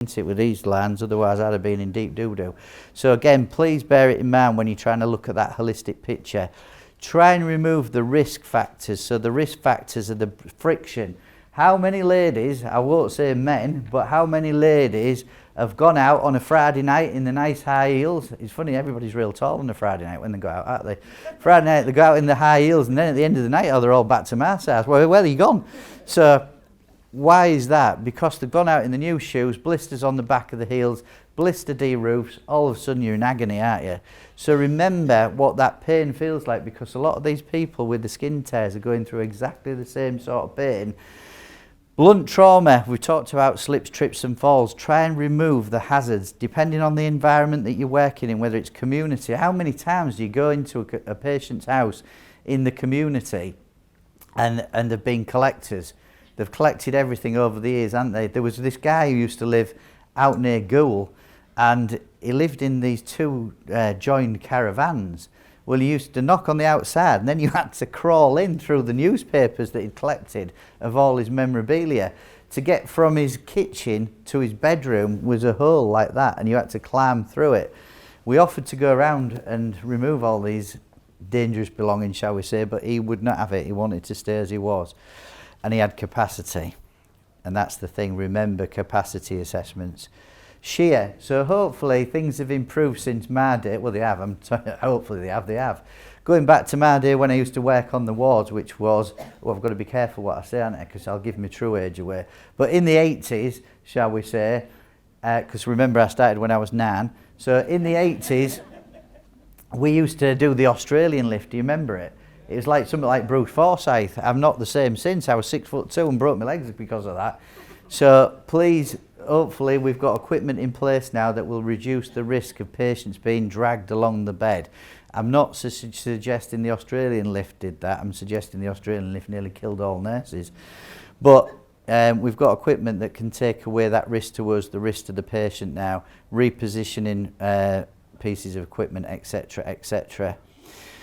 it with these lines, otherwise I'd have been in deep doo-doo. So again, please bear it in mind when you're trying to look at that holistic picture. Try and remove the risk factors. So the risk factors are the friction. How many ladies, I won't say men, but how many ladies have gone out on a Friday night in the nice high heels? It's funny, everybody's real tall on a Friday night when they go out, aren't they? Friday night they go out in the high heels, and then at the end of the night, oh, they're all back to my size. Well, where are you gone? So why is that? Because they've gone out in the new shoes, blisters on the back of the heels, blister D roofs, all of a sudden you're in agony, aren't you? So remember what that pain feels like, because a lot of these people with the skin tears are going through exactly the same sort of pain. Blunt trauma, we talked about slips, trips and falls. Try and remove the hazards depending on the environment that you're working in, whether it's community. How many times do you go into a patient's house in the community and they've been collectors? They've collected everything over the years, haven't they? There was this guy who used to live out near Goole, and he lived in these two joined caravans. Well, he used to knock on the outside, and then you had to crawl in through the newspapers that he'd collected of all his memorabilia. To get from his kitchen to his bedroom was a hole like that, and you had to climb through it. We offered to go around and remove all these dangerous belongings, shall we say, but he would not have it. He wanted to stay as he was. And he had capacity. And that's the thing, remember capacity assessments. Shear, so hopefully things have improved since my day. Well, they have, hopefully they have. Going back to my day when I used to work on the wards, which was, well, I've got to be careful what I say, aren't I, because I'll give my true age away. But in the 80s, shall we say, because remember I started when I was 9, so in the 80s, we used to do the Australian lift, do you remember it? It was like something like Bruce Forsyth. I'm not the same since. I was 6'2" and broke my legs because of that. So please, hopefully we've got equipment in place now that will reduce the risk of patients being dragged along the bed. I'm not suggesting the Australian lift did that. I'm suggesting the Australian lift nearly killed all nurses. But we've got equipment that can take away that risk to us, the risk to the patient now, repositioning pieces of equipment, etc., etc.